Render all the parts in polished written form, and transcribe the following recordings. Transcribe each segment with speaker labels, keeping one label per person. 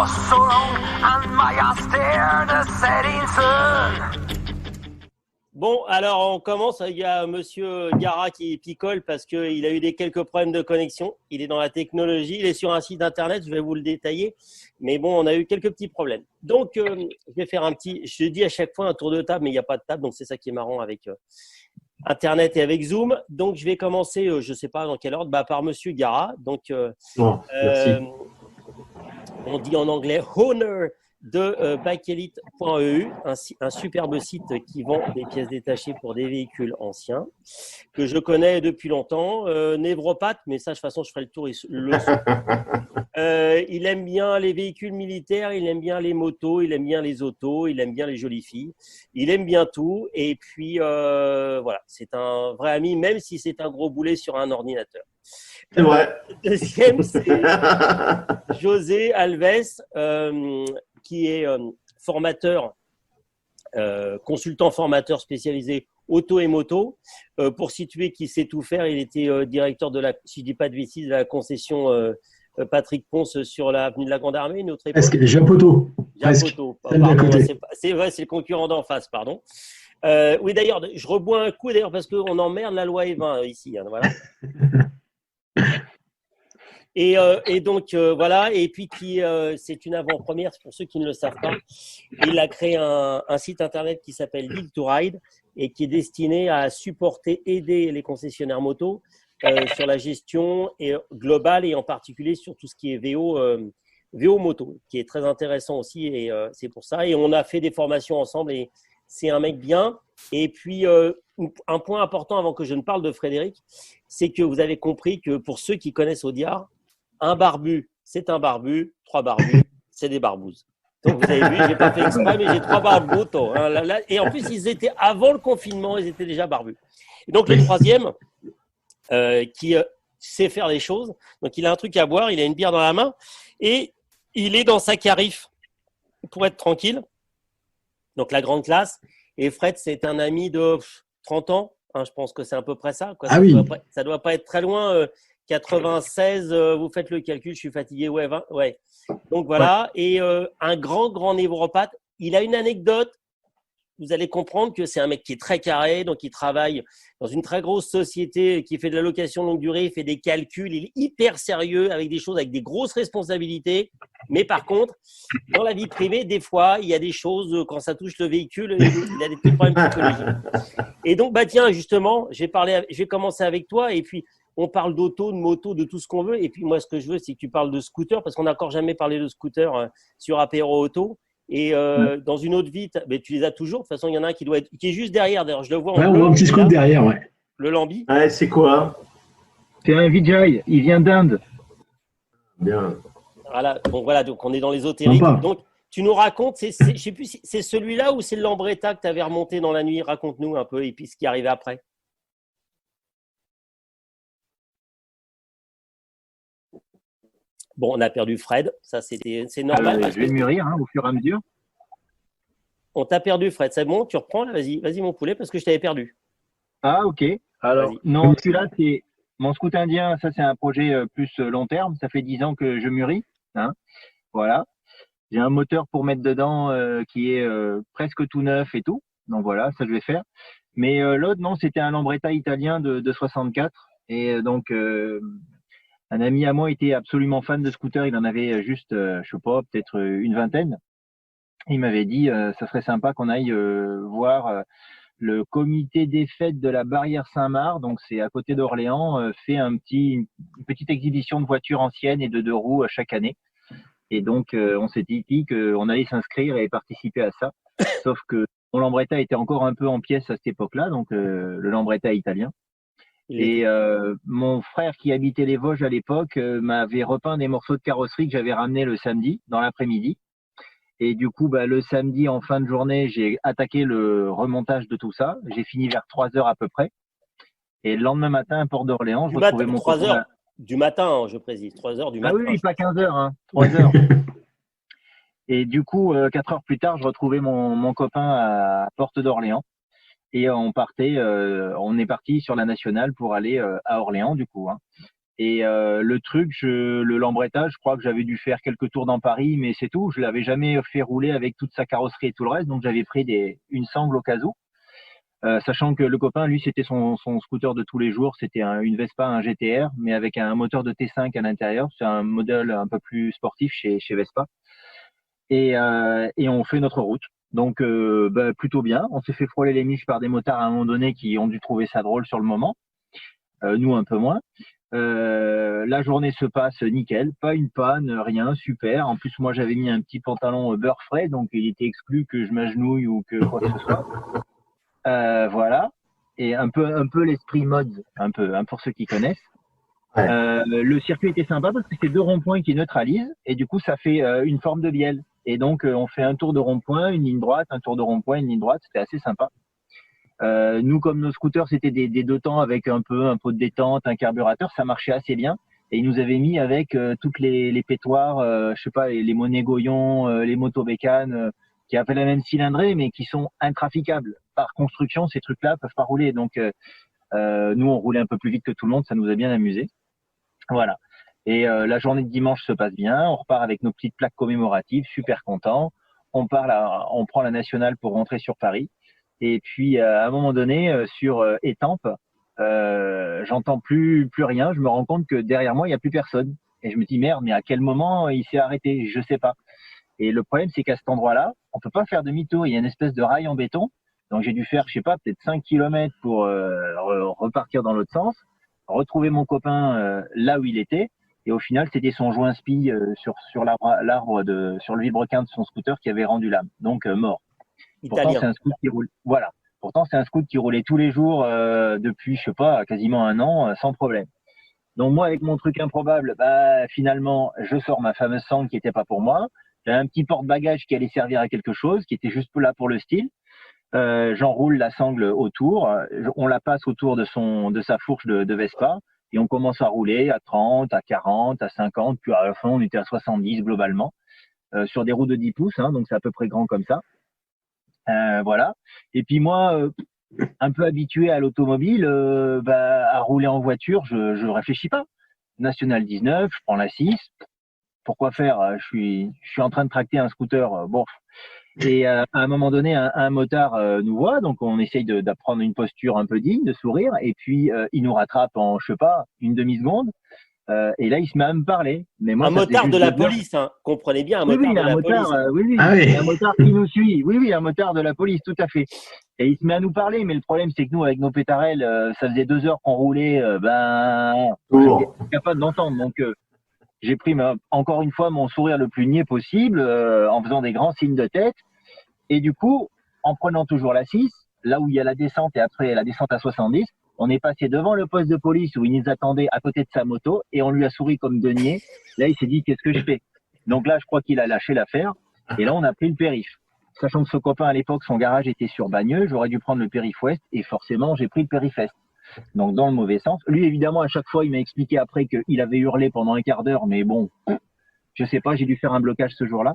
Speaker 1: for so long, and my eyes stare the setting sun.
Speaker 2: Bon, alors on commence. Il y a Monsieur Gara qui picole parce qu'il a eu quelques problèmes de connexion. Il est dans la technologie, il est sur un site internet, je vais vous le détailler. Mais bon, on a eu quelques petits problèmes. Donc, je vais faire je dis à chaque fois un tour de table, mais il n'y a pas de table, donc c'est ça qui est marrant avec Internet et avec Zoom. Donc, je vais commencer, je ne sais pas dans quel ordre, par Monsieur Gara. Donc,
Speaker 3: merci.
Speaker 2: On dit en anglais « Honor » de bikeelite.eu, un superbe site qui vend des pièces détachées pour des véhicules anciens, que je connais depuis longtemps, névropathe, mais ça, de toute façon, je ferai le tour. Il aime bien les véhicules militaires, il aime bien les motos, il aime bien les autos, il aime bien les jolies filles, il aime bien tout. Et puis, voilà, c'est un vrai ami, même si c'est un gros boulet sur un ordinateur.
Speaker 3: C'est vrai.
Speaker 2: Deuxième, c'est José Alves, qui est formateur, consultant formateur spécialisé auto et moto. Pour situer qui sait tout faire, il était directeur de la, si je dis pas de bêtises, de la concession Patrick Ponce sur l'avenue de la Grande Armée, une autre époque.
Speaker 4: J'ai un poteau.
Speaker 2: C'est vrai, c'est le concurrent d'en face, pardon. Oui, d'ailleurs, je rebois un coup d'ailleurs parce qu'on emmerde la loi E20 ici. Hein, voilà. Et donc, voilà. Et puis, c'est une avant-première, pour ceux qui ne le savent pas. Il a créé un site internet qui s'appelle Lead to Ride et qui est destiné à aider les concessionnaires moto sur la gestion globale et en particulier sur tout ce qui est VO moto, qui est très intéressant aussi. Et c'est pour ça. Et on a fait des formations ensemble et c'est un mec bien. Et puis, un point important avant que je ne parle de Frédéric, c'est que vous avez compris que pour ceux qui connaissent Audiard, un barbu, c'est un barbu. 3 barbus, c'est des barbouzes. Donc, vous avez vu, je n'ai pas fait exprès, mais j'ai 3 barbus auto. Hein, là. Et en plus, ils étaient avant le confinement, ils étaient déjà barbus. Et donc, le troisième, qui sait faire les choses. Donc, il a un truc à boire, il a une bière dans la main et il est dans sa carif pour être tranquille. Donc, la grande classe. Et Fred, c'est un ami de 30 ans. Hein, je pense que c'est à peu près ça. Quoi. Ça doit pas être très loin. 96, vous faites le calcul, je suis fatigué. Ouais, 20, ouais. Donc, voilà. Ouais. Et un grand névropathe. Il a une anecdote. Vous allez comprendre que c'est un mec qui est très carré, donc il travaille dans une très grosse société qui fait de la location longue durée, il fait des calculs, il est hyper sérieux avec des choses, avec des grosses responsabilités. Mais par contre, dans la vie privée, des fois, il y a des choses, quand ça touche le véhicule, il y a des petits problèmes psychologiques. Et donc, tiens, justement, je vais commencer avec toi et puis on parle d'auto, de moto, de tout ce qu'on veut. Et puis moi, ce que je veux, c'est que tu parles de scooter parce qu'on n'a encore jamais parlé de scooter sur Apéro Auto. Et dans une autre vie, tu les as toujours. De toute façon, il y en a un qui est juste derrière. D'ailleurs, je le vois.
Speaker 4: Ouais, on voit un petit scoot derrière, ouais.
Speaker 2: Le Lambi.
Speaker 3: Ouais, c'est quoi?
Speaker 5: C'est un Vijay. Il vient d'Inde.
Speaker 3: Bien.
Speaker 2: Voilà. Donc on est dans l'ésotérique. Donc, tu nous racontes, je sais plus si c'est celui-là ou c'est le Lambretta que tu avais remonté dans la nuit. Raconte-nous un peu et puis ce qui arrivait après. Bon, on a perdu Fred, ça c'est normal.
Speaker 5: Je vais mûrir au fur et à mesure.
Speaker 2: On t'a perdu Fred, c'est bon, tu reprends là, vas-y mon poulet, parce que je t'avais perdu.
Speaker 5: Ah ok, alors non, celui-là c'est mon scout indien, ça c'est un projet plus long terme, ça fait 10 ans que je mûris, hein. Voilà. J'ai un moteur pour mettre dedans qui est presque tout neuf et tout, donc voilà, ça je vais faire. Mais l'autre non, c'était un Lambretta italien de 64 et donc… un ami à moi était absolument fan de scooter. Il en avait juste, je sais pas, peut-être une vingtaine. Il m'avait dit, ça serait sympa qu'on aille voir le comité des fêtes de la Barrière Saint-Marc. Donc, c'est à côté d'Orléans, fait une petite exhibition de voitures anciennes et de 2 roues chaque année. Et donc, on s'est dit qu'on allait s'inscrire et participer à ça. Sauf que mon Lambretta était encore un peu en pièces à cette époque-là, donc le Lambretta italien. Et mon frère qui habitait les Vosges à l'époque m'avait repeint des morceaux de carrosserie que j'avais ramenés le samedi dans l'après-midi. Et du coup, le samedi en fin de journée, j'ai attaqué le remontage de tout ça. J'ai fini vers 3 heures à peu près. Et le lendemain matin, à Port d'Orléans, je retrouvais mon
Speaker 2: 3 heures du matin, je précise. 3 heures du matin.
Speaker 5: Ah oui, pas 15 heures, hein, 3 heures. Et du coup, 4 heures plus tard, je retrouvais mon copain à Porte d'Orléans. Et on est parti sur la nationale pour aller à Orléans, du coup. Hein. Et le truc, le Lambretta, je crois que j'avais dû faire quelques tours dans Paris, mais c'est tout. Je l'avais jamais fait rouler avec toute sa carrosserie et tout le reste, donc j'avais pris une sangle au cas où. Sachant que le copain, lui, c'était son scooter de tous les jours. C'était une Vespa, un GTR, mais avec un moteur de T5 à l'intérieur. C'est un modèle un peu plus sportif chez Vespa. Et on fait notre route. Donc, plutôt bien. On s'est fait frôler les miches par des motards à un moment donné qui ont dû trouver ça drôle sur le moment. Nous, un peu moins. La journée se passe nickel. Pas une panne, rien, super. En plus, moi, j'avais mis un petit pantalon beurre frais, donc il était exclu que je m'agenouille ou que quoi que ce soit. Voilà, et un peu l'esprit mode, un peu, hein, pour ceux qui connaissent.
Speaker 3: Ouais.
Speaker 5: Le circuit était sympa parce que c'est 2 ronds-points qui neutralisent et du coup ça fait une forme de bielle. Et donc on fait un tour de rond-point, une ligne droite, un tour de rond-point, une ligne droite. C'était assez sympa. Nous, comme nos scooters, c'était des 2 temps avec un pot de détente, un carburateur, ça marchait assez bien. Et ils nous avaient mis avec toutes les pétoires, je sais pas, les monégoyons, les motobécanes, qui avaient la même cylindrée, mais qui sont intraficables. Par construction, ces trucs-là peuvent pas rouler. Donc, nous, on roulait un peu plus vite que tout le monde, ça nous a bien amusé. Voilà. Et la journée de dimanche se passe bien. On repart avec nos petites plaques commémoratives, super content. On prend la nationale pour rentrer sur Paris. Et puis, à un moment donné, sur Étampes, j'entends plus rien. Je me rends compte que derrière moi, il n'y a plus personne. Et je me dis, merde, mais à quel moment il s'est arrêté? Je sais pas. Et le problème, c'est qu'à cet endroit-là, on peut pas faire demi-tour. Il y a une espèce de rail en béton. Donc, j'ai dû faire, je sais pas, peut-être 5 kilomètres pour repartir dans l'autre sens, retrouver mon copain là où il était. Et au final, c'était son joint spi sur l'arbre sur le vilebrequin de son scooter qui avait rendu l'âme. Donc, mort. Pourtant,
Speaker 2: Italien.
Speaker 5: c'est un scooter qui roule. Voilà. Pourtant, c'est un scooter qui roulait tous les jours depuis, je sais pas, quasiment 1 an, sans problème. Donc, moi, avec mon truc improbable, finalement, je sors ma fameuse sangle qui était pas pour moi. J'avais un petit porte-bagages qui allait servir à quelque chose, qui était juste là pour le style. J'enroule la sangle autour, on la passe autour de sa fourche de Vespa et on commence à rouler à 30, à 40, à 50, puis à la fin on était à 70 globalement sur des roues de 10 pouces, hein, donc c'est à peu près grand comme ça. Voilà. Et puis moi, un peu habitué à l'automobile, à rouler en voiture, je réfléchis pas. National 19, je prends la 6. Pourquoi faire? Je suis en train de tracter un scooter. Bon. Et à un moment donné, un motard nous voit, donc on essaye d'apprendre une posture un peu digne, de sourire, et puis il nous rattrape en, je sais pas, une demi-seconde, et là il se met à me parler. Mais moi,
Speaker 2: Un motard de la police, hein. Comprenez bien, un motard de la police.
Speaker 5: Oui,
Speaker 4: Ah oui.
Speaker 5: un motard qui nous suit. Oui, un motard de la police, tout à fait. Et il se met à nous parler, mais le problème c'est que nous, avec nos pétarelles, ça faisait 2 heures qu'on roulait, on était capable d'entendre. Donc j'ai pris encore une fois mon sourire le plus niais possible, en faisant des grands signes de tête. Et du coup, en prenant toujours la 6, là où il y a la descente et après la descente à 70, on est passé devant le poste de police où il nous attendait à côté de sa moto et on lui a souri comme de niais. Là, il s'est dit, qu'est-ce que je fais? Donc là, je crois qu'il a lâché l'affaire. Et là, on a pris le périph. Sachant que ce copain, à l'époque, son garage était sur Bagneux, j'aurais dû prendre le périph ouest et forcément, j'ai pris le périph est. Donc, dans le mauvais sens. Lui, évidemment, à chaque fois, il m'a expliqué après qu'il avait hurlé pendant un quart d'heure, mais bon, je sais pas, j'ai dû faire un blocage ce jour-là.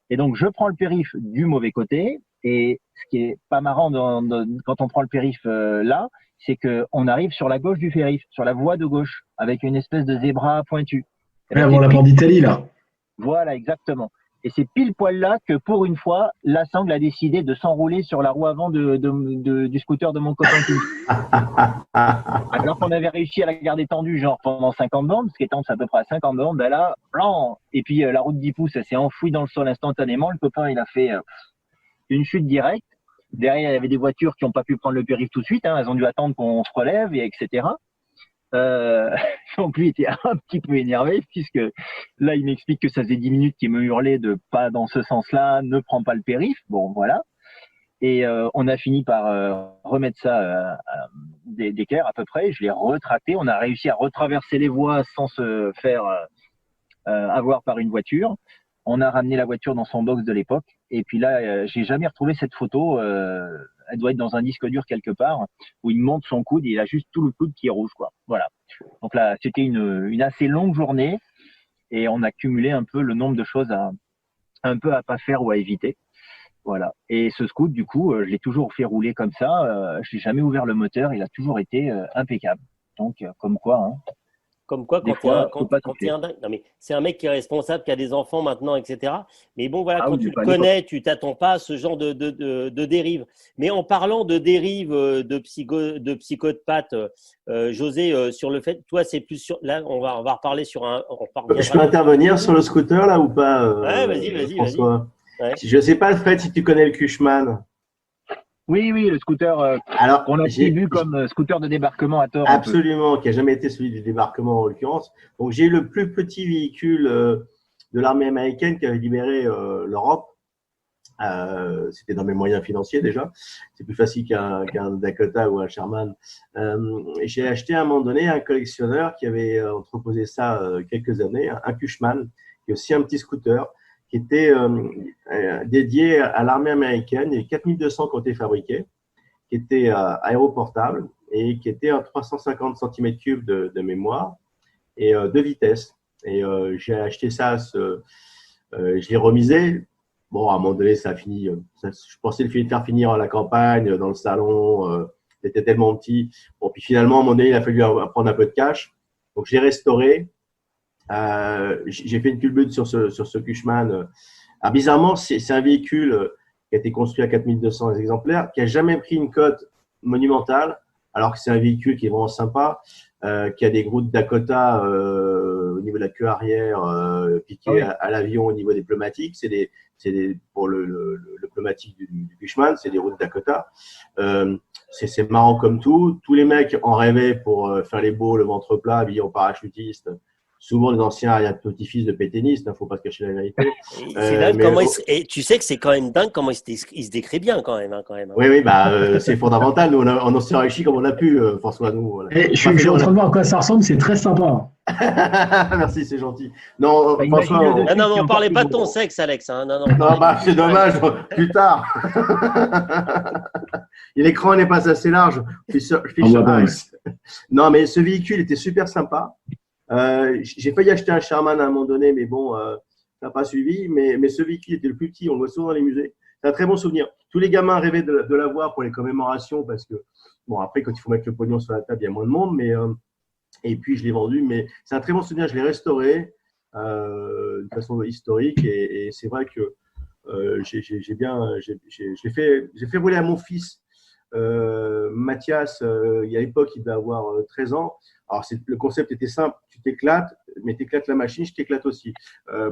Speaker 5: Et donc, je prends le périph du mauvais côté. Et ce qui est pas marrant quand on prend le périph là, c'est qu'on arrive sur la gauche du périph, sur la voie de gauche, avec une espèce de zébra pointu.
Speaker 4: Ouais, avant la porte d'Italie, là.
Speaker 5: Voilà, exactement. Et c'est pile poil là que, pour une fois, la sangle a décidé de s'enrouler sur la roue avant du scooter de mon copain. Alors qu'on avait réussi à la garder tendue, genre pendant 50 bornes, parce qu'étant à peu près à 50 bornes, là, blanc. Et puis la roue de 10 pouces, elle s'est enfouie dans le sol instantanément. Le copain, il a fait une chute directe. Derrière, il y avait des voitures qui n'ont pas pu prendre le périph tout de suite. Hein. Elles ont dû attendre qu'on se relève, et etc. Donc lui était un petit peu énervé puisque là il m'explique que ça faisait 10 minutes qu'il me hurlait de pas dans ce sens-là, ne prends pas le périph. Bon voilà. Et on a fini par remettre ça d'équerre à peu près. Je l'ai retracté. On a réussi à retraverser les voies sans se faire avoir par une voiture. On a ramené la voiture dans son box de l'époque. Et puis là, j'ai jamais retrouvé cette photo. Elle doit être dans un disque dur quelque part où il monte son coude et il a juste tout le coude qui est rouge, quoi. Voilà. Donc là, c'était une assez longue journée et on a cumulé un peu le nombre de choses un peu à pas faire ou à éviter. Voilà. Et ce scoot, du coup, je l'ai toujours fait rouler comme ça. Je n'ai jamais ouvert le moteur. Il a toujours été impeccable. Donc, comme quoi, hein,
Speaker 2: Comme quoi,
Speaker 5: Des
Speaker 2: quand
Speaker 5: fois, faut pas
Speaker 2: t'es
Speaker 5: toucher.
Speaker 2: un dingue. Non, mais c'est un mec qui est responsable, qui a des enfants maintenant, etc. Mais bon, voilà,
Speaker 5: Ah
Speaker 2: quand
Speaker 5: oui,
Speaker 2: tu
Speaker 5: mais
Speaker 2: le
Speaker 5: pas à l'époque.
Speaker 2: connais, tu t'attends pas à ce genre de dérive. Mais en parlant de dérive de psychopathe, José, sur le fait, toi, c'est plus sur. Là, on va reparler sur un. On
Speaker 3: Je peux
Speaker 2: reviendra.
Speaker 3: intervenir sur le scooter là ou pas,
Speaker 2: Ouais, vas-y.
Speaker 3: François?
Speaker 2: Ouais.
Speaker 3: Je ne sais pas, Fred, si tu connais le Cushman.
Speaker 5: Oui, le scooter
Speaker 3: Alors,
Speaker 5: qu'on a aussi vu comme scooter de débarquement à tort un peu.
Speaker 3: absolument, qui n'a jamais été celui du débarquement en l'occurrence. Donc, j'ai le plus petit véhicule de l'armée américaine qui avait libéré l'Europe. C'était dans mes moyens financiers déjà. C'est plus facile qu'un Dakota ou un Sherman. J'ai acheté à un moment donné un collectionneur qui avait entreposé ça quelques années, un Cushman, qui est aussi un petit scooter, qui était dédié à l'armée américaine. Il y a 4200 qui ont été fabriqués, qui était aéroportable et qui était à 350 cm3 de mémoire et de vitesse. Et j'ai acheté ça, je l'ai remisé. Bon, à un moment donné, ça a fini. Je pensais le faire finir à la campagne, dans le salon. C'était tellement petit. Bon, puis finalement, à un moment donné, il a fallu prendre un peu de cash. Donc, j'ai restauré. J'ai fait une culbute sur ce Cushman. Alors, bizarrement, c'est un véhicule qui a été construit à 4200 exemplaires, qui a jamais pris une cote monumentale, alors que c'est un véhicule qui est vraiment sympa, qui a des groues de Dakota au niveau de la queue arrière, piqué à l'avion au niveau des pneumatiques. Pour le pneumatique du Cushman, c'est des roues de Dakota. C'est marrant comme tout. Tous les mecs en rêvaient pour faire les beaux, le ventre plat, habillés en parachutiste. Souvent les anciens arrière-petits-fils de pétainistes, faut pas se cacher la vérité.
Speaker 2: C'est dingue comment et tu sais que c'est quand même dingue comment il se décrit bien quand même.
Speaker 3: Oui, c'est fondamental. Nous, on s'est enrichi comme on a pu, François. Nous, voilà.
Speaker 4: Je suis en train de voir à quoi ça ressemble, c'est très sympa.
Speaker 3: Merci, c'est gentil. Non,
Speaker 5: Bah,
Speaker 3: François,
Speaker 5: imaginez-le
Speaker 2: Non, mais on
Speaker 5: encore
Speaker 2: parlait
Speaker 5: plus
Speaker 2: pas de
Speaker 5: gros.
Speaker 2: ton sexe, Alex. Hein. Non,
Speaker 3: c'est dommage, plus tard. Et l'écran n'est pas assez large. Non, mais ce véhicule était super sympa. J'ai failli acheter un Sherman à un moment donné, mais bon, ça n'a pas suivi. Mais ce véhicule était le plus petit, on le voit souvent dans les musées. C'est un très bon souvenir. Tous les gamins rêvaient de l'avoir pour les commémorations parce que, bon, après, quand il faut mettre le pognon sur la table, il y a moins de monde. Et puis, je l'ai vendu. Mais c'est un très bon souvenir. Je l'ai restauré de façon historique. Et c'est vrai que j'ai fait rouler à mon fils Mathias. À l'époque, il devait avoir 13 ans. Alors, le concept était simple, tu t'éclates, mais tu éclates la machine, je t'éclate aussi.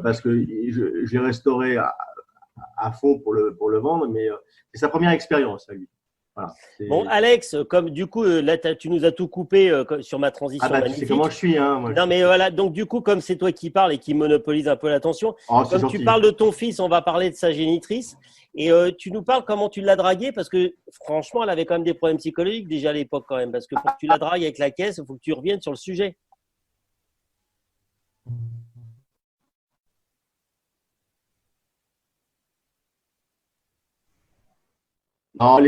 Speaker 3: Parce que je l'ai restauré à fond pour le vendre, mais c'est sa première expérience à lui. Voilà,
Speaker 2: bon, Alex, comme du coup, là, tu nous as tout coupé sur ma transition magnifique.
Speaker 3: Tu sais comment je suis. Moi,
Speaker 2: non, mais voilà, donc du coup, comme c'est toi qui parles et qui monopolise un peu l'attention, comme tu parles de ton fils, on va parler de sa génitrice. Et tu nous parles comment tu l'as draguée, parce que franchement, elle avait quand même des problèmes psychologiques déjà à l'époque quand même, parce que pour que tu la dragues avec la caisse, il faut que tu reviennes sur le sujet.
Speaker 3: Non,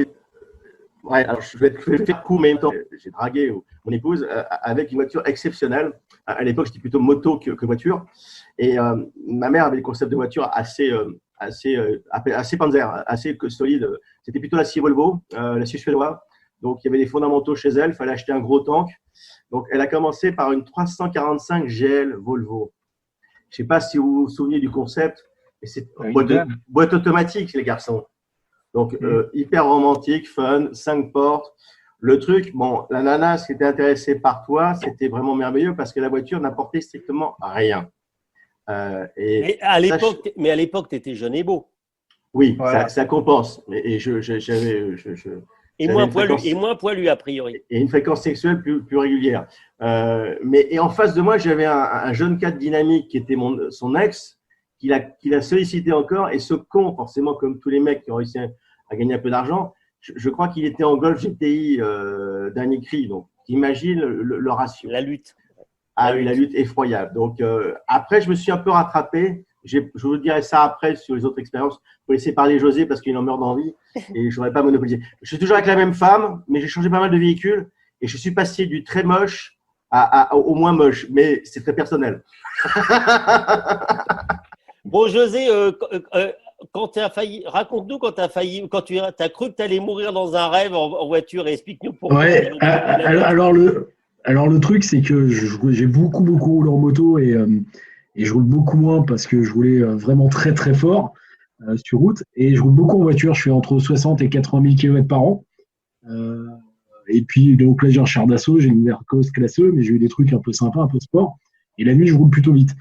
Speaker 3: ouais, alors je vais faire court, mais en même temps, j'ai dragué mon épouse avec une voiture exceptionnelle. À l'époque, j'étais plutôt moto que voiture. Et ma mère avait des concepts de voiture assez panzer, assez solide. C'était plutôt l'acier Volvo, l'acier suédois. Donc, il y avait des fondamentaux chez elle. Il fallait acheter un gros tank. Donc, elle a commencé par une 345 GL Volvo. Je ne sais pas si vous vous souvenez du concept. Mais c'est boîte automatique, les garçons. Donc, hyper romantique, fun, 5 portes. Le truc, bon, la nana, ce qui était intéressée par toi, c'était vraiment merveilleux parce que la voiture n'apportait strictement rien.
Speaker 2: Mais à l'époque, tu étais jeune et beau.
Speaker 3: Oui, voilà. ça compense. Et
Speaker 2: moins poilu, a priori.
Speaker 3: Et une fréquence sexuelle plus régulière. Et en face de moi, j'avais un jeune cadre dynamique qui était son ex, qu'il a sollicité encore. Et ce con, forcément, comme tous les mecs qui ont réussi à gagner un peu d'argent, je crois qu'il était en Golf GTI dernier cri. Donc, imagine le ratio.
Speaker 2: La lutte.
Speaker 3: La lutte effroyable. Donc, après, je me suis un peu rattrapé. Je vous dirai ça après sur les autres expériences. Pour laisser parler José parce qu'il en meurt d'envie et je n'aurais pas monopolisé. Je suis toujours avec la même femme, mais j'ai changé pas mal de véhicules et je suis passé du très moche au moins moche. Mais c'est très personnel.
Speaker 2: Bon, José, quand tu as failli, raconte-nous quand tu as failli, quand tu as cru que tu allais mourir dans un rêve en voiture et explique-nous pourquoi.
Speaker 4: Ouais, alors Alors le truc, c'est que j'ai beaucoup roulé en moto et je roule beaucoup moins parce que je roulais vraiment très très fort sur route et je roule beaucoup en voiture. Je fais entre 60 et 80 000 km par an. Euh, et puis donc là j'ai un char d'assaut, j'ai une Mercos classe E, mais j'ai eu des trucs un peu sympas, un peu sport. Et la nuit, je roule plutôt vite.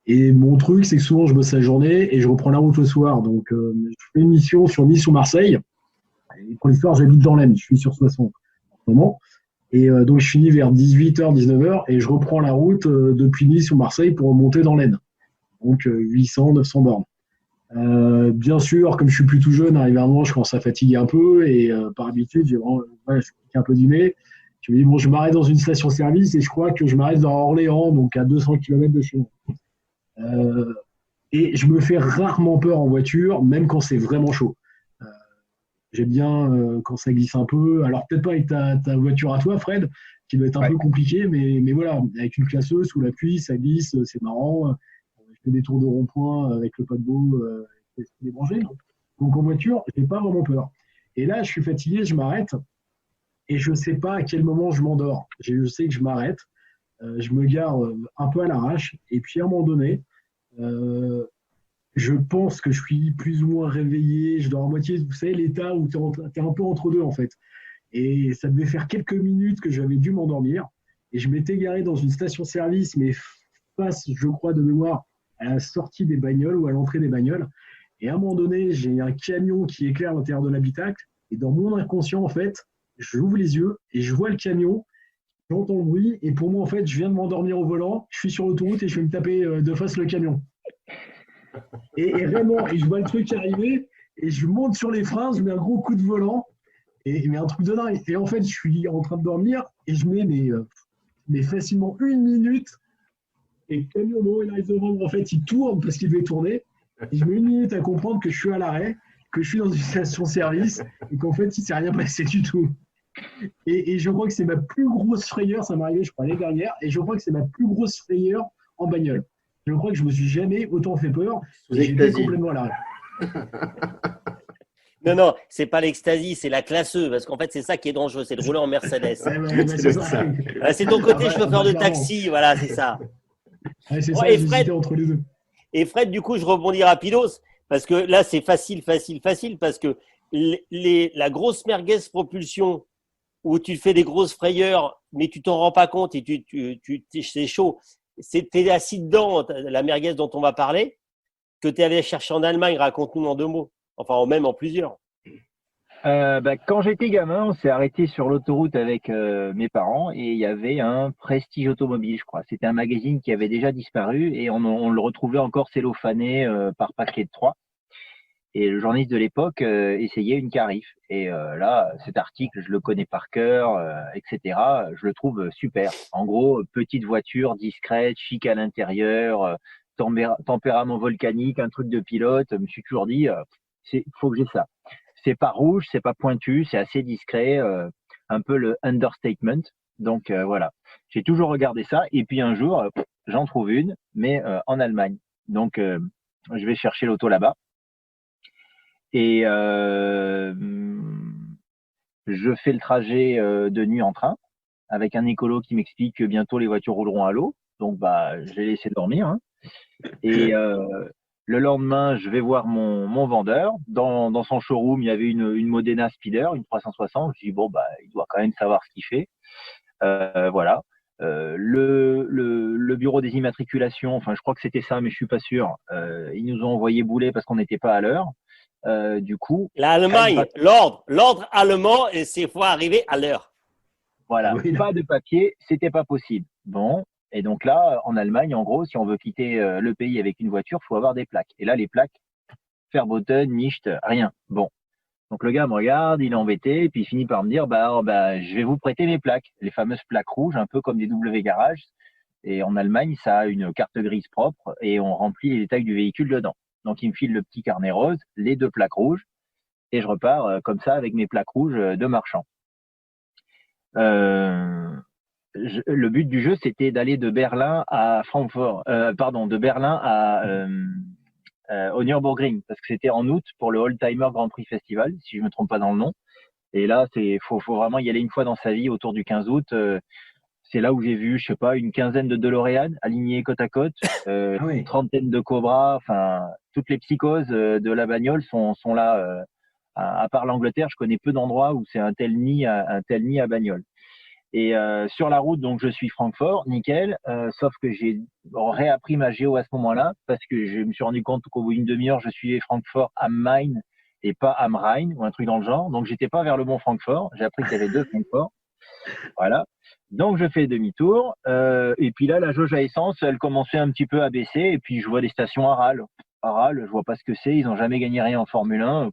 Speaker 4: Et mon truc, c'est que souvent je bosse la journée et je reprends la route le soir. Donc je fais une mission sur Nice ou Marseille. Et pour l'histoire, j'habite dans l'Aisne, je suis sur 60 en ce moment. Et donc, je finis vers 18h, 19h et je reprends la route depuis Nice ou Marseille pour remonter dans l'Aisne. Donc, 800, 900 bornes. Bien sûr, comme je suis plus tout jeune, arrivé à un moment, je commence à fatiguer un peu et par habitude, je pique un peu du nez. Je me dis, bon, je m'arrête dans une station-service et je crois que je m'arrête dans Orléans, donc à 200 km de chez moi. Et je me fais rarement peur en voiture, même quand c'est vraiment chaud. J'aime bien quand ça glisse un peu. Alors, peut-être pas avec ta voiture à toi, Fred, qui doit être un peu compliqué, mais voilà, avec une classeuse sous la pluie, ça glisse, c'est marrant. Je fais des tours de rond-point avec le paquebot débranché. Donc, en voiture, j'ai pas vraiment peur. Et là, je suis fatigué, je m'arrête et je sais pas à quel moment je m'endors. Je sais que je m'arrête, je me gare un peu à l'arrache et puis à un moment donné, je pense que je suis plus ou moins réveillé, je dors à moitié, vous savez, l'état où tu es un peu entre deux en fait. Et ça devait faire quelques minutes que j'avais dû m'endormir. Et je m'étais garé dans une station-service, mais face, je crois, de mémoire, à la sortie des bagnoles ou à l'entrée des bagnoles. Et à un moment donné, j'ai un camion qui éclaire l'intérieur de l'habitacle. Et dans mon inconscient, en fait, j'ouvre les yeux et je vois le camion, j'entends le bruit. Et pour moi, en fait, je viens de m'endormir au volant, je suis sur l'autoroute et je vais me taper de face le camion. Et vraiment, et je vois le truc arriver, et je monte sur les freins, je mets un gros coup de volant, mais un truc de dingue. Et en fait, je suis en train de dormir, et je mets mais facilement 1 minute, et le camion, bon, il arrive devant moi, en fait, il tourne parce qu'il devait tourner, et je mets 1 minute à comprendre que je suis à l'arrêt, que je suis dans une station-service, et qu'en fait, il ne s'est rien passé du tout. Et je crois que c'est ma plus grosse frayeur, ça m'est arrivé, je crois, l'année dernière, et je crois que c'est ma plus grosse frayeur en bagnole. Je crois que je me suis jamais autant fait peur. J'étais complètement à l'arrêt.
Speaker 2: Non, c'est pas l'ecstasy, c'est la classeuse, parce qu'en fait, c'est ça qui est dangereux, c'est de rouler en Mercedes. C'est ton côté chauffeur de taxi, voilà, c'est ça.
Speaker 4: C'est ça, j'hésitais entre les deux.
Speaker 2: Et Fred, du coup, je rebondis rapidos, parce que là, c'est facile, parce que la grosse merguez propulsion, où tu fais des grosses frayeurs, mais tu t'en rends pas compte et c'est chaud. C'était assis dedans, la merguez dont on va parler, que tu es allé chercher en Allemagne. Raconte-nous en 2 mots. Enfin, même en plusieurs.
Speaker 5: Quand j'étais gamin, on s'est arrêté sur l'autoroute avec mes parents et il y avait un Prestige automobile, je crois. C'était un magazine qui avait déjà disparu et on le retrouvait encore cellophané par paquet de 3. Et le journaliste de l'époque essayait une Carif. Et là, cet article, je le connais par cœur, etc. Je le trouve super. En gros, petite voiture, discrète, chic à l'intérieur, tempérament volcanique, un truc de pilote. Je me suis toujours dit, faut que j'ai ça. C'est pas rouge, c'est pas pointu, c'est assez discret, un peu le understatement. Donc voilà, j'ai toujours regardé ça. Et puis un jour, j'en trouve une, mais en Allemagne. Donc je vais chercher l'auto là-bas. Et je fais le trajet de nuit en train avec un écolo qui m'explique que bientôt les voitures rouleront à l'eau. Donc, je l'ai laissé dormir. Hein. Et le lendemain, je vais voir mon vendeur. Dans son showroom, il y avait une Modena Speeder, une 360. Je dis, bon, il doit quand même savoir ce qu'il fait. Voilà. Le bureau des immatriculations, enfin, je crois que c'était ça, mais je suis pas sûr. Ils nous ont envoyé bouler parce qu'on n'était pas à l'heure. Du coup,
Speaker 2: l'Allemagne, l'ordre allemand, et c'est faut arriver à l'heure.
Speaker 5: Voilà, pas de papier, c'était pas possible. Bon, et donc là, en Allemagne, en gros, si on veut quitter le pays avec une voiture, faut avoir des plaques. Et là, les plaques, Verboten, nicht, rien. Bon, donc le gars me regarde, il est embêté, et puis il finit par me dire, je vais vous prêter mes plaques, les fameuses plaques rouges, un peu comme des W Garage. Et en Allemagne, ça a une carte grise propre, et on remplit les détails du véhicule dedans. Donc, il me file le petit carnet rose, les 2 plaques rouges, et je repars comme ça avec mes plaques rouges de marchand. Le but du jeu, c'était d'aller de Berlin à Francfort, de Berlin au Nürburgring, parce que c'était en août pour le Oldtimer Grand Prix Festival, si je me trompe pas dans le nom. Et là, faut vraiment y aller une fois dans sa vie autour du 15 août. c'est là où j'ai vu, je sais pas, une quinzaine de DeLorean alignés côte à côte,
Speaker 4: oui.
Speaker 5: une trentaine de Cobra, enfin, toutes les psychoses de la bagnole sont là. À part l'Angleterre, je connais peu d'endroits où c'est un tel nid à bagnole. Et sur la route, donc je suis Francfort, nickel. Sauf que j'ai réappris ma géo à ce moment-là parce que je me suis rendu compte qu'au bout d'une demi-heure, je suivais Francfort am Main et pas am Rhein ou un truc dans le genre. Donc j'étais pas vers le bon Francfort. J'ai appris qu'il y avait deux Francfort. Voilà. Donc je fais demi-tour. Et puis là, la jauge à essence, elle commençait un petit peu à baisser. Et puis je vois des stations Aral. Aral, je vois pas ce que c'est. Ils ont jamais gagné rien en Formule 1.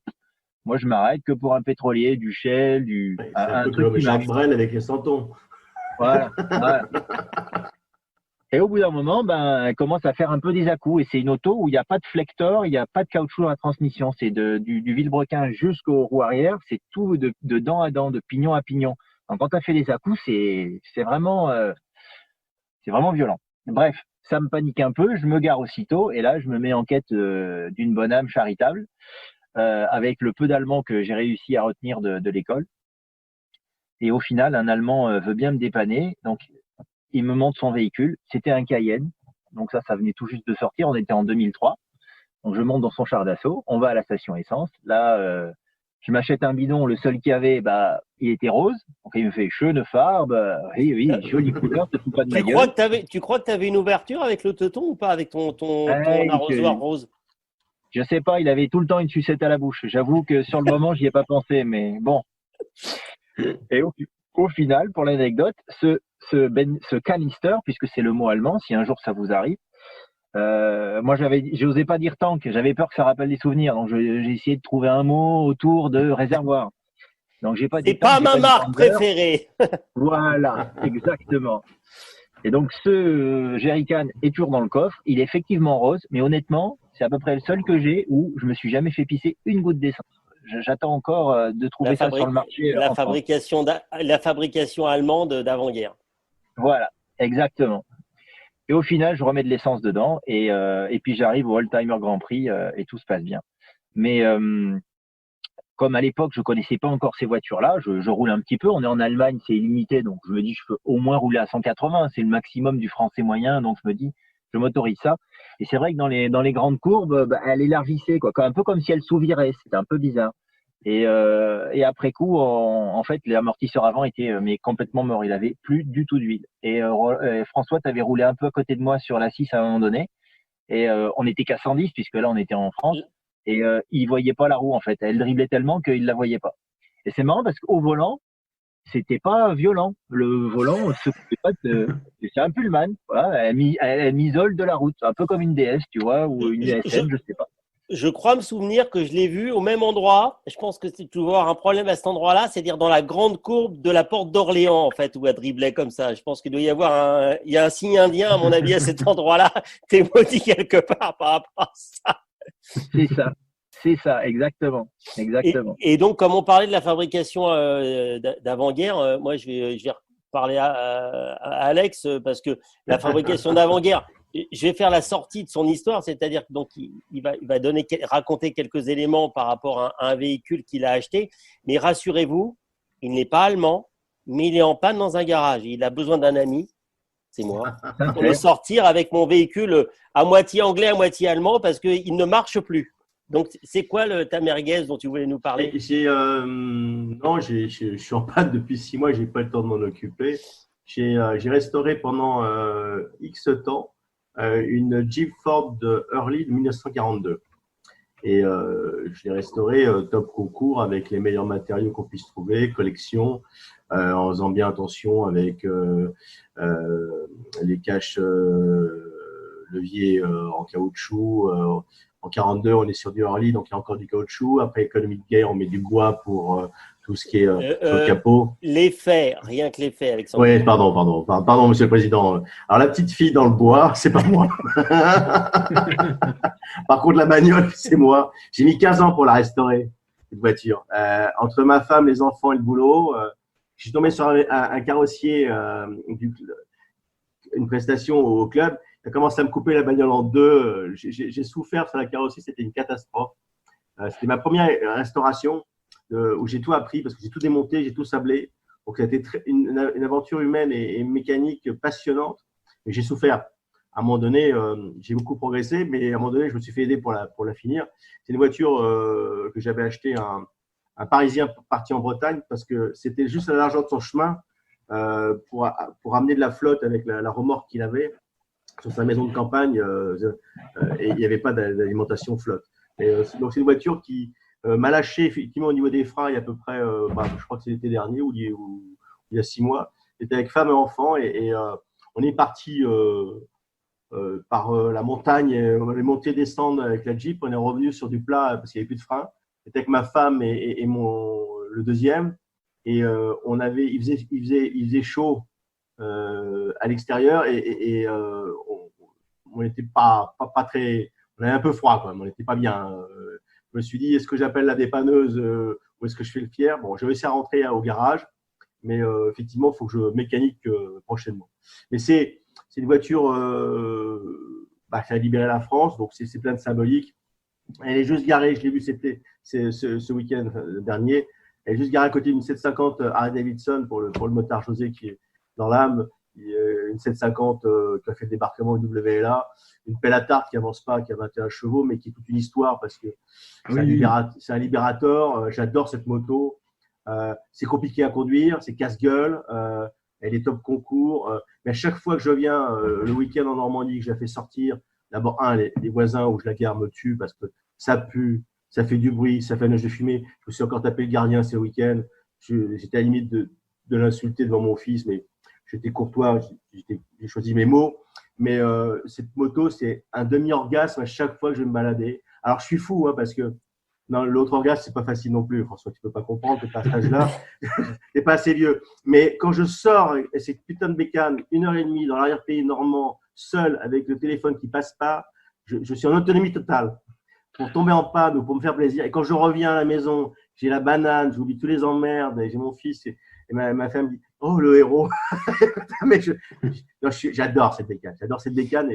Speaker 5: Moi, je m'arrête que pour un pétrolier, du Shell,
Speaker 3: Ouais, c'est un
Speaker 5: un
Speaker 3: peu
Speaker 5: truc
Speaker 3: comme
Speaker 5: qui
Speaker 3: Jacques
Speaker 5: marche.
Speaker 3: Brel avec les Santons.
Speaker 5: Voilà. Et au bout d'un moment, elle commence à faire un peu des à-coups. Et c'est une auto où il n'y a pas de flector, il n'y a pas de caoutchouc dans la transmission. C'est du vilebrequin jusqu'aux roues arrière. C'est tout de dent à dent, de pignon à pignon. Donc, quand tu as fait des à-coups, c'est vraiment violent. Bref, ça me panique un peu. Je me gare aussitôt. Et là, je me mets en quête d'une bonne âme charitable avec le peu d'allemand que j'ai réussi à retenir de l'école. Et au final, un Allemand veut bien me dépanner. Donc, il me montre son véhicule. C'était un Cayenne. Donc ça venait tout juste de sortir. On était en 2003. Donc, je monte dans son char d'assaut. On va à la station essence. Là, je m'achète un bidon. Le seul qu'il y avait, il était rose. Donc, il me fait schöne Farbe. Oui, jolie couleur. Te fous pas de ma gueule.
Speaker 2: Tu crois que tu avais une ouverture avec le teuton ou pas avec ton
Speaker 5: Hey,
Speaker 2: arrosoir rose?
Speaker 5: Je sais pas. Il avait tout le temps une sucette à la bouche. J'avoue que sur le moment, j'y ai pas pensé. Mais bon. Et au final, pour l'anecdote, ce canister, puisque c'est le mot allemand, si un jour ça vous arrive, moi j'osais pas dire tank, j'avais peur que ça rappelle des souvenirs, donc j'ai essayé de trouver un mot autour de réservoir. Donc j'ai pas dit
Speaker 2: C'est pas
Speaker 5: tank, j'ai
Speaker 2: ma
Speaker 5: pas dit
Speaker 2: marque
Speaker 5: Thunder.
Speaker 2: préférée.
Speaker 5: Voilà, exactement. Et donc ce jerrycan est toujours dans le coffre, il est effectivement rose, mais honnêtement, c'est à peu près le seul que j'ai où je me suis jamais fait pisser une goutte d'essence. J'attends encore de trouver ça sur le marché en France.
Speaker 2: La fabrication allemande d'avant-guerre.
Speaker 5: Voilà, exactement. Et au final, je remets de l'essence dedans et puis j'arrive au Oldtimer Grand Prix et tout se passe bien. Mais comme à l'époque, je connaissais pas encore ces voitures-là, je roule un petit peu. On est en Allemagne, c'est illimité, donc je me dis je peux au moins rouler à 180. C'est le maximum du français moyen, donc je me dis je m'autorise ça. Et c'est vrai que dans les grandes courbes, elle élargissait quoi, un peu comme si elle s'ouvrirait. C'était un peu bizarre. Et après coup, en fait, l'amortisseur avant était mais complètement mort. Il avait plus du tout d'huile. Et François, tu avais roulé un peu à côté de moi sur la 6 à un moment donné. Et on était qu'à 110 puisque là, on était en France. Et il voyait pas la roue en fait. Elle driblait tellement qu'il la voyait pas. Et c'est marrant parce qu'au volant, c'était pas violent. Le volant se coupait pas c'est un Pullman. Voilà, elle m'isole de la route, un peu comme une DS, tu vois, ou une ESN, je sais pas.
Speaker 2: Je crois me souvenir que je l'ai vu au même endroit. Je pense que c'est toujours un problème à cet endroit-là, c'est-à-dire dans la grande courbe de la porte d'Orléans, en fait, où elle driblait comme ça. Je pense qu'il doit y avoir il y a un signe indien, à mon avis, à cet endroit-là. T'es maudit quelque part par rapport à ça.
Speaker 5: C'est ça, exactement.
Speaker 2: Et donc, comme on parlait de la fabrication d'avant-guerre, moi, je vais parler à Alex parce que la fabrication d'avant-guerre, je vais faire la sortie de son histoire, c'est-à-dire que donc il va raconter quelques éléments par rapport à un véhicule qu'il a acheté, mais rassurez-vous, il n'est pas allemand, mais il est en panne dans un garage. Il a besoin d'un ami, c'est moi, pour le sortir avec mon véhicule à moitié anglais, à moitié allemand, parce qu'il ne marche plus. Donc, c'est quoi ta merguez dont tu voulais nous parler?
Speaker 3: Non, je suis en panne depuis 6 mois, j'ai pas le temps de m'en occuper. J'ai restauré pendant X temps une Jeep Ford Early de 1942. Et je l'ai restauré top concours avec les meilleurs matériaux qu'on puisse trouver, collection, en faisant bien attention avec les caches leviers en caoutchouc. En 42, on est sur du Harley, donc il y a encore du caoutchouc. Après, économie de guerre, on met du bois pour tout ce qui est sur le capot.
Speaker 2: Les faits, rien que les faits, Alexandre.
Speaker 3: Oui, pardon, monsieur le président. Alors, la petite fille dans le bois, c'est pas moi. Par contre, la bagnole, c'est moi. J'ai mis 15 ans pour la restaurer, cette voiture. Entre ma femme, les enfants et le boulot, je suis tombé sur un carrossier, une prestation au club. Il a commencé à me couper la bagnole en deux. J'ai souffert sur la carrosserie, c'était une catastrophe. C'était ma première restauration où j'ai tout appris parce que j'ai tout démonté, j'ai tout sablé. Donc, ça a été une aventure humaine et mécanique passionnante. Et j'ai souffert. À un moment donné, j'ai beaucoup progressé, mais à un moment donné, je me suis fait aider pour la finir. C'est une voiture que j'avais achetée un Parisien parti en Bretagne parce que c'était juste à la largeur de son chemin pour amener de la flotte avec la remorque qu'il avait sur sa maison de campagne et il n'y avait pas d'alimentation flotte. Donc, c'est une voiture qui m'a lâché effectivement au niveau des freins il y a à peu près, je crois que c'est l'été dernier ou il y a 6 mois. J'étais avec femme et enfant et on est parti par la montagne, on est monté descendre avec la Jeep, on est revenu sur du plat parce qu'il n'y avait plus de frein. J'étais avec ma femme et le deuxième et il faisait chaud à l'extérieur et on n'était pas très, on avait un peu froid quand même, on n'était pas bien. Je me suis dit, est-ce que j'appelle la dépanneuse ou est-ce que je fais le fier? Bon, j'ai réussi à rentrer au garage, mais effectivement, il faut que je mécanique prochainement. Mais c'est une voiture qui a libéré la France, donc c'est plein de symbolique. Elle est juste garée, je l'ai vu ce week-end dernier, elle est juste garée à côté d'une 750 Harley Davidson pour le motard José qui est dans l'âme, une 750 qui a fait le débarquement au WLA, une pelle à tarte qui avance pas, qui a 21 chevaux, mais qui est toute une histoire parce que c'est un libérateur. J'adore cette moto. C'est compliqué à conduire, c'est casse-gueule. Elle est top concours. Mais à chaque fois que je viens le week-end en Normandie, que je la fais sortir, d'abord, les voisins où je la gare me tuent parce que ça pue, ça fait du bruit, ça fait un nuage de fumée. Je me suis encore tapé le gardien ce week-end. J'étais à la limite de l'insulter devant mon fils, mais j'étais courtois, j'ai choisi mes mots. Mais cette moto, c'est un demi-orgasme à chaque fois que je vais me balader. Alors, je suis fou parce que l'autre orgasme, c'est pas facile non plus. François, tu peux pas comprendre que tu as cet âge-là. T'es pas assez vieux. Mais quand je sors et cette putain de bécane, 1h30 dans l'arrière-pays normand, seul, avec le téléphone qui passe pas, je suis en autonomie totale pour tomber en panne ou pour me faire plaisir. Et quand je reviens à la maison, j'ai la banane, j'oublie tous les emmerdes, et j'ai mon fils et ma femme me dit « Oh, le héros !» Mais j'adore cette bécane.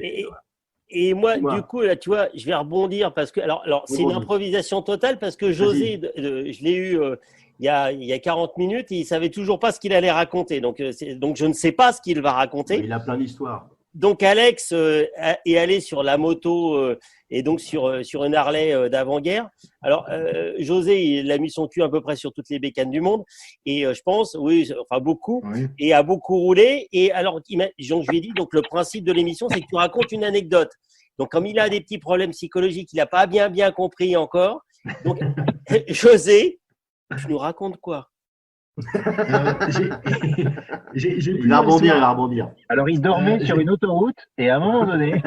Speaker 2: Et moi, du coup, là, tu vois, je vais rebondir parce que, alors c'est une improvisation totale parce que José, je l'ai eu il y a 40 minutes et il savait toujours pas ce qu'il allait raconter. Donc je ne sais pas ce qu'il va raconter.
Speaker 3: Il a plein d'histoires.
Speaker 2: Donc, Alex est allé sur la moto et donc sur une Harley d'avant-guerre. Alors, José, il a mis son cul à peu près sur toutes les bécanes du monde. Et je pense, beaucoup. Oui. Et a beaucoup roulé. Et alors, je lui ai dit, donc le principe de l'émission, c'est que tu racontes une anecdote. Donc, comme il a des petits problèmes psychologiques, il n'a pas bien compris encore. Donc, José, tu nous racontes quoi?
Speaker 3: Il va rebondir.
Speaker 5: Alors, il dormait sur une autoroute et à un moment donné…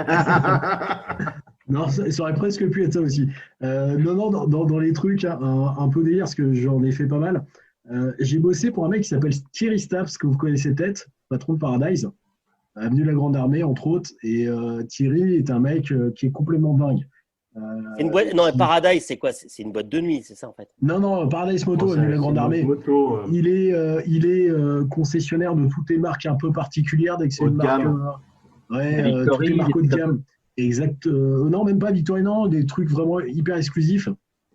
Speaker 4: Non, ça aurait presque pu être ça aussi. Dans les trucs un peu délire, parce que j'en ai fait pas mal. J'ai bossé pour un mec qui s'appelle Thierry Staps, que vous connaissez peut-être, patron de Paradise, avenue de la Grande Armée, entre autres. Et Thierry est un mec qui est complètement dingue.
Speaker 2: C'est une boîte… Non, Paradise, c'est quoi? C'est une boîte de nuit, c'est ça en fait?
Speaker 4: Non, Paradise Moto, avenue de la Grande Armée. Il est concessionnaire de toutes les marques un peu particulières, dès que c'est une marque. Toutes les marques haut de gamme. Exact. Non, même pas Victorino, des trucs vraiment hyper exclusifs.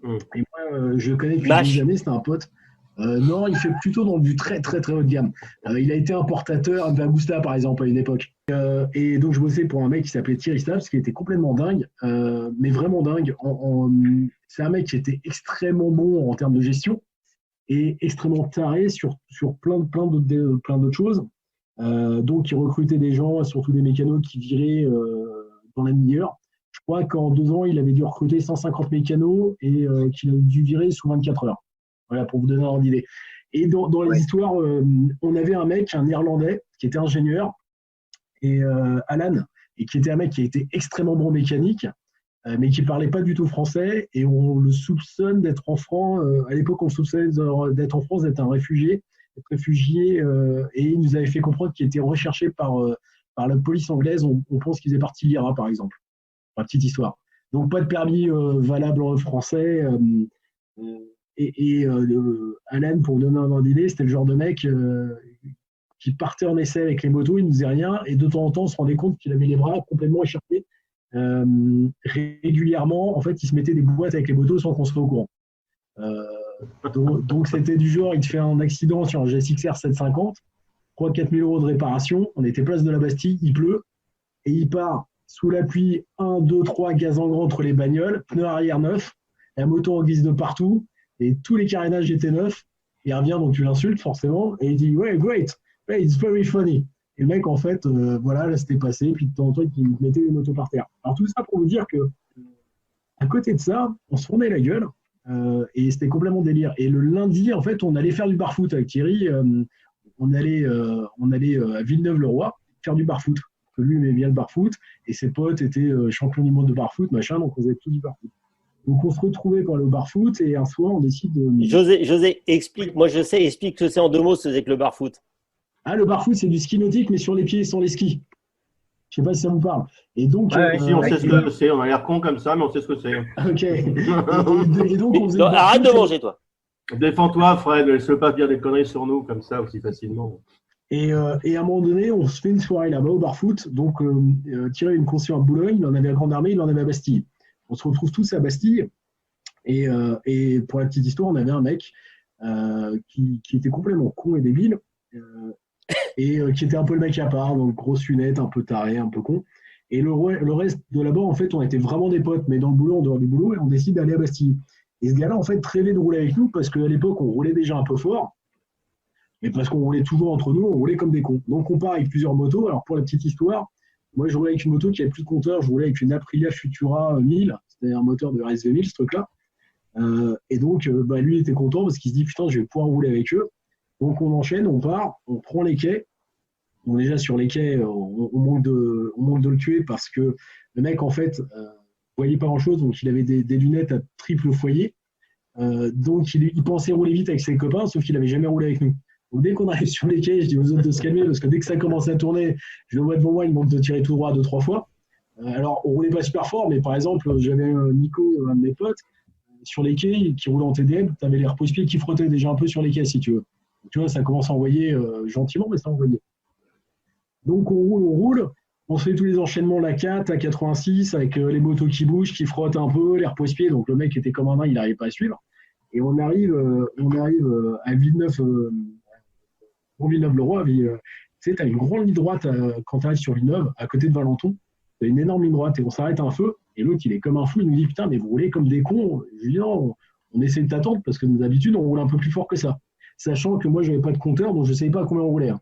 Speaker 4: Et moi, je le connais depuis des années, c'était un pote. Non, il fait plutôt dans du très très très haut de gamme. Il a été importateur de Agusta par exemple à une époque. Et donc je bossais pour un mec qui s'appelait Thierry Staps, qui était complètement dingue, mais vraiment dingue. C'est un mec qui était extrêmement bon en termes de gestion et extrêmement taré sur plein d'autres choses. Donc il recrutait des gens, surtout des mécanos qui viraient dans la demi-heure. Je crois qu'en 2 ans, il avait dû recruter 150 mécanos et qu'il a dû virer sous 24 heures. Voilà, pour vous donner un ordre d'idée. Et dans les histoires, on avait un mec, un Irlandais, qui était ingénieur, et Alan, et qui était un mec qui était extrêmement bon mécanique, mais qui ne parlait pas du tout français, et on le soupçonne d'être en France. À l'époque, on le soupçonnait d'être en France, d'être un réfugié, et il nous avait fait comprendre qu'il était recherché par la police anglaise. On pense qu'il faisait partie de l'IRA, par exemple. Pour la petite histoire. Donc, pas de permis valable français. Alan, pour vous donner un ordre d'idée, c'était le genre de mec qui partait en essai avec les motos, il ne faisait rien, et de temps en temps, on se rendait compte qu'il avait les bras complètement écharpés. Régulièrement, en fait, il se mettait des boîtes avec les motos sans qu'on soit au courant. Donc, c'était du genre, il te fait un accident sur un GSX-R 750, 3-4 000 € de réparation, on était place de la Bastille, il pleut, et il part sous la pluie, 1, 2, 3, gaz en grand entre les bagnoles, pneus arrière neufs, la moto en glisse de partout, et tous les carénages étaient neufs. Il revient, donc tu l'insultes forcément, et il dit « Ouais, great, it's very funny ». Et le mec, en fait, voilà, là, c'était passé, puis de temps en temps, il mettait les motos par terre. Alors tout ça pour vous dire que, à côté de ça, on se fondait la gueule, et c'était complètement délire. Et le lundi, en fait, on allait faire du bar-foot avec Thierry, on allait à Villeneuve-le-Roi faire du bar-foot. Que lui aimait bien le bar-foot, et ses potes étaient champions du monde de bar-foot, machin, donc on faisait tout du bar-foot. Donc on se retrouvait pour aller au bar-foot, et un soir, on décide de…
Speaker 2: José, explique, moi je sais, explique ce que c'est en 2 mots, ce que c'est que le bar-foot.
Speaker 4: Ah, le bar-foot, c'est du ski nautique, mais sur les pieds et sans les skis. Je ne sais pas si ça vous parle. Et donc,
Speaker 3: si, on sait ce que c'est. On a l'air con comme ça, mais on sait ce que c'est.
Speaker 4: Ok. Et donc, on faisait
Speaker 2: Non, arrête de manger, toi.
Speaker 3: Défends-toi, Fred. Laisse-le pas dire des conneries sur nous comme ça aussi facilement.
Speaker 4: Et à un moment donné, on se fait une soirée là-bas au bar-foot. Donc, Thierry a une conscience à Boulogne, il en avait à Grande Armée, il en avait à Bastille. On se retrouve tous à Bastille. Et pour la petite histoire, on avait un mec qui était complètement con et débile. Et qui était un peu le mec à part, donc grosse lunette, un peu taré, un peu con. Et le reste de là-bas, en fait, on était vraiment des potes, mais dans le boulot, en dehors du boulot, et on décide d'aller à Bastille. Et ce gars-là, en fait, rêvait de rouler avec nous, parce qu'à l'époque, on roulait déjà un peu fort, mais parce qu'on roulait toujours entre nous, on roulait comme des cons. Donc on part avec plusieurs motos. Alors pour la petite histoire, moi je roulais avec une moto qui avait plus de compteur, je roulais avec une Aprilia Futura 1000, c'était un moteur de RSV 1000, ce truc-là. Et donc lui était content parce qu'il se dit putain, je vais pouvoir rouler avec eux. Donc on enchaîne, on part, on prend les quais. On est déjà sur les quais, on manque de le tuer parce que le mec en fait voyait pas grand-chose, donc il avait des lunettes à triple foyer. Donc il pensait rouler vite avec ses copains, sauf qu'il n'avait jamais roulé avec nous. Donc dès qu'on arrive sur les quais, je dis aux autres de se calmer parce que dès que ça commence à tourner, je le vois devant moi, il manque de tirer tout droit 2-3 fois. Alors on roulait pas super fort, mais par exemple j'avais Nico, un de mes potes, sur les quais qui roulait en TDM, tu avais les repose-pieds qui frottaient déjà un peu sur les quais si tu veux. Tu vois, ça commence à envoyer gentiment, mais ça envoyait. Donc on roule, on se fait tous les enchaînements, la 4, la 86, avec les motos qui bougent, qui frottent un peu, les repose-pieds, donc le mec était comme un nain, il n'arrivait pas à suivre. Et on arrive à Villeneuve, Villeneuve-le-Roi. Tu sais, tu as une grande ligne droite quand tu arrives sur Villeneuve, à côté de Valenton, tu as une énorme ligne droite, et on s'arrête un feu, et l'autre il est comme un fou, il nous dit putain, mais vous roulez comme des cons. Je lui dis non, on essaie de t'attendre, parce que d'habitude on roule un peu plus fort que ça. Sachant que moi, je n'avais pas de compteur, donc je ne savais pas à combien on roulait. Hein.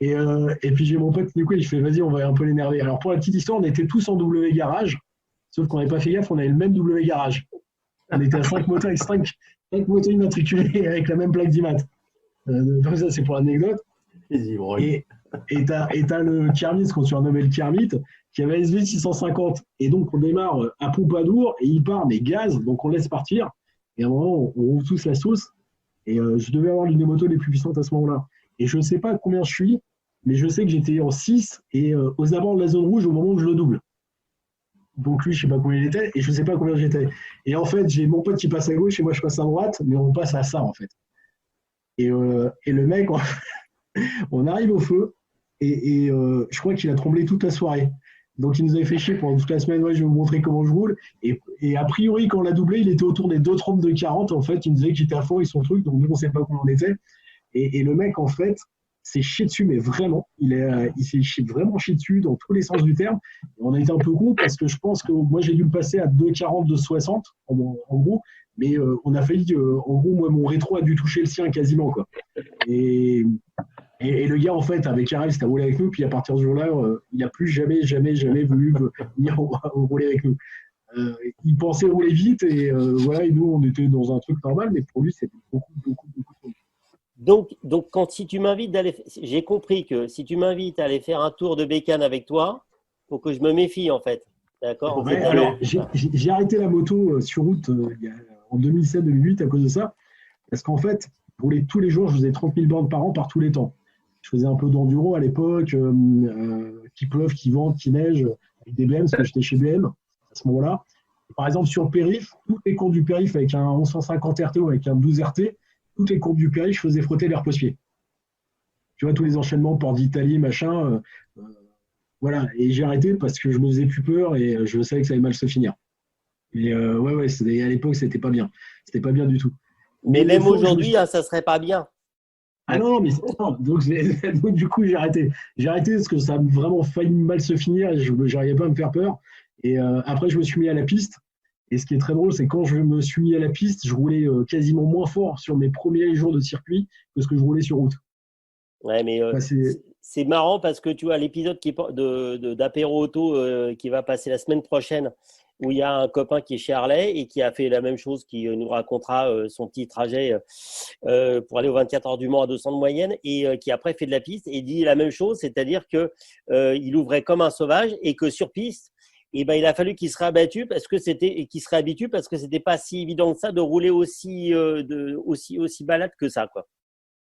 Speaker 4: Et puis, j'ai mon pote Nico, il fait vas-y, on va un peu l'énerver. Alors, pour la petite histoire, on était tous en W garage, sauf qu'on n'avait pas fait gaffe, on avait le même W garage. On était à 5 motos avec 5 motos immatriculées avec la même plaque d'IMAT. Donc, ça, c'est pour l'anecdote. Et t'as le Kermit, qu'on surnommait le Kermit, qui avait SV 650. Et donc, on démarre à Pompadour et il part, mais gaz, donc on laisse partir. Et à un moment, on roule tous la sauce. Et je devais avoir l'une des motos les plus puissantes à ce moment-là. Et je ne sais pas combien je suis, mais je sais que j'étais en 6 et aux abords de la zone rouge au moment où je le double. Donc lui, je ne sais pas combien il était et je ne sais pas combien j'étais. Et en fait, j'ai mon pote qui passe à gauche et moi je passe à droite, mais on passe à ça en fait. Et le mec, on arrive au feu et je crois qu'il a tremblé toute la soirée. Donc il nous avait fait chier pendant toute la semaine, ouais, je vais vous montrer comment je roule. Et a priori, quand on l'a doublé, il était autour des 2,30 de 40. En fait, il nous disait qu'il était à fond avec son truc, donc nous, on ne sait pas comment on était. Et le mec, en fait, s'est chié dessus, mais vraiment, il s'est vraiment chié dessus dans tous les sens du terme. Et on a été un peu con parce que je pense que moi, j'ai dû le passer à 2,40, 2,60 en gros. Mais on a failli, en gros, moi, mon rétro a dû toucher le sien quasiment, quoi. Et le gars, en fait, avec Karel, c'était à rouler avec nous. Puis à partir de ce jour-là, il n'a plus jamais voulu venir rouler avec nous. Il pensait rouler vite et voilà. Et nous, on était dans un truc normal, mais pour lui, c'était beaucoup.
Speaker 2: Donc si tu m'invites d'aller, j'ai compris que si tu m'invites à aller faire un tour de bécane avec toi, faut que je me méfie en fait. D'accord.
Speaker 4: Ouais, alors, j'ai arrêté la moto sur route en 2007-2008 à cause de ça, parce qu'en fait, tous les jours, je faisais 30 000 bornes par an par tous les temps. Je faisais un peu d'enduro à l'époque, qu'il pleuve, qu'il vente, qu'il neige, avec des BM, parce que j'étais chez BM à ce moment-là. Par exemple, sur le périph', toutes les courbes du périph' avec un 1150 RT ou avec un 12 RT, toutes les courbes du périph', je faisais frotter les repose-pieds. Tu vois, tous les enchaînements, port d'Italie, machin. Voilà. Et j'ai arrêté parce que je me faisais plus peur et je savais que ça allait mal se finir. Et ouais, à l'époque, c'était pas bien. C'était pas bien du tout.
Speaker 2: Mais
Speaker 4: des
Speaker 2: même
Speaker 4: fois, je me
Speaker 2: aujourd'hui,
Speaker 4: suis-
Speaker 2: hein, ça serait pas bien.
Speaker 4: Ah non, mais non. Donc, donc, du coup, j'ai arrêté. J'ai arrêté parce que ça a vraiment failli mal se finir et je n'arrivais pas à me faire peur. Et après, je me suis mis à la piste. Et ce qui est très drôle, c'est quand je me suis mis à la piste, je roulais quasiment moins fort sur mes premiers jours de circuit que ce que je roulais sur route.
Speaker 2: Ouais, mais
Speaker 4: Enfin,
Speaker 2: c'est marrant parce que tu vois l'épisode d'Apéro Auto qui va passer la semaine prochaine, où il y a un copain qui est chez Harley et qui a fait la même chose, qui nous racontera son petit trajet pour aller aux 24 heures du Mans à 200 de moyenne et qui après fait de la piste et dit la même chose, c'est-à-dire que il ouvrait comme un sauvage et que sur piste, et ben il a fallu qu'il se réhabitue parce que c'était pas si évident que ça de rouler aussi balade que ça, quoi.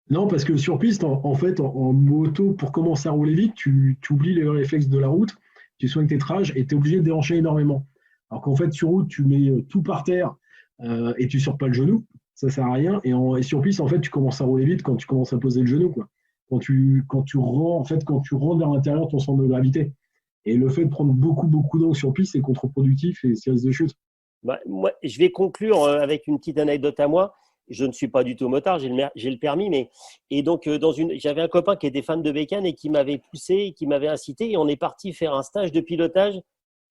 Speaker 4: non, parce que sur piste, en fait, en moto, pour commencer à rouler vite, tu oublies les réflexes de la route, tu soignes tes trages et tu es obligé de déhancher énormément. Alors qu'en fait, sur route, tu mets tout par terre et tu sors pas le genou, ça sert à rien. Et sur piste, en fait, tu commences à rouler vite quand tu commences à poser le genou, quoi. Quand tu rentres vers l'intérieur ton centre de gravité. Et le fait de prendre beaucoup d'angles sur piste, c'est contre-productif et c'est risque de chute.
Speaker 2: Bah, moi, je vais conclure avec une petite anecdote à moi. Je ne suis pas du tout motard, j'ai le permis, mais et donc j'avais un copain qui était fan de bécane et qui m'avait poussé, qui m'avait incité, et on est parti faire un stage de pilotage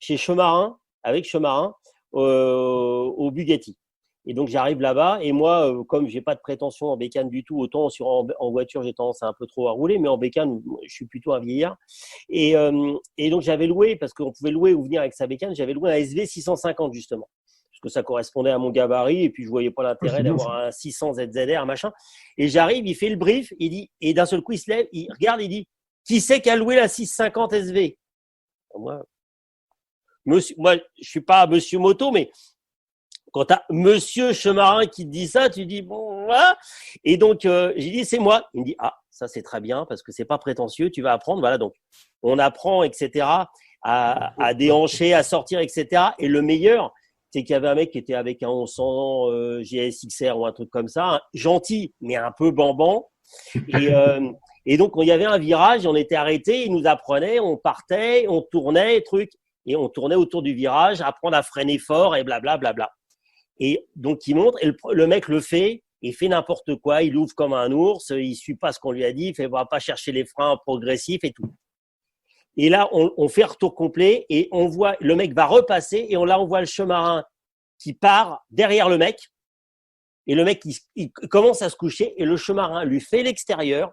Speaker 2: chez Chemarin, avec Chemarin, au Bugatti. Et donc j'arrive là-bas et moi, comme j'ai pas de prétention en bécane du tout, autant en voiture j'ai tendance à un peu trop à rouler, mais en bécane je suis plutôt un vieillard. Et donc j'avais loué, parce qu'on pouvait louer ou venir avec sa bécane, j'avais loué un SV 650 justement, parce que ça correspondait à mon gabarit et puis je voyais pas l'intérêt d'avoir un 600 ZZR machin. Et j'arrive, il fait le brief, il dit, et d'un seul coup il se lève, il regarde, il dit, qui c'est qui a loué la 650 SV? Moi, je suis pas monsieur moto, mais quand tu as monsieur Chemarin qui te dit ça, tu dis bon, voilà. Et donc, j'ai dit c'est moi. Il me dit ah, ça c'est très bien parce que c'est pas prétentieux, tu vas apprendre. Voilà, donc on apprend, etc., à déhancher, à sortir, etc. Et le meilleur, c'est qu'il y avait un mec qui était avec un 1100 GSXR ou un truc comme ça, hein, gentil, mais un peu bambant. Et donc, il y avait un virage, on était arrêté, il nous apprenait, on partait, on tournait, truc, et on tournait autour du virage, apprendre à freiner fort et blablabla. Bla, bla, bla. Et donc, il montre, et le mec le fait, il fait n'importe quoi, il ouvre comme un ours, il suit pas ce qu'on lui a dit, il va pas chercher les freins progressifs et tout. Et là, on fait retour complet et on voit, le mec va repasser et on voit le Chemarin qui part derrière le mec. Et le mec, il commence à se coucher et le Chemarin lui fait l'extérieur,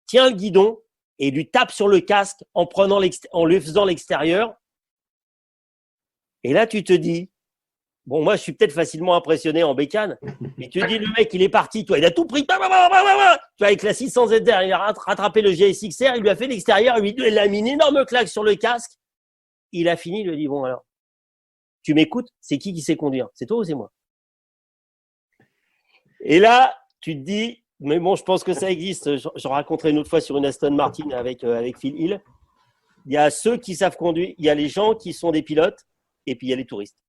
Speaker 2: tient le guidon et lui tape sur le casque en lui faisant l'extérieur. Et là, tu te dis, bon, moi, je suis peut-être facilement impressionné en bécane, mais tu te dis, le mec, il est parti, toi, il a tout pris, tu vois, avec la 600 ZR, il a rattrapé le GSXR, il lui a fait l'extérieur, il a mis une énorme claque sur le casque, il a fini, il lui a dit, bon, alors, tu m'écoutes, c'est qui sait conduire? C'est toi ou c'est moi? Et là, tu te dis, mais bon, je pense que ça existe, j'en raconterai une autre fois sur une Aston Martin avec Phil Hill. Il y a ceux qui savent conduire, il y a les gens qui sont des pilotes, et puis il y a les touristes.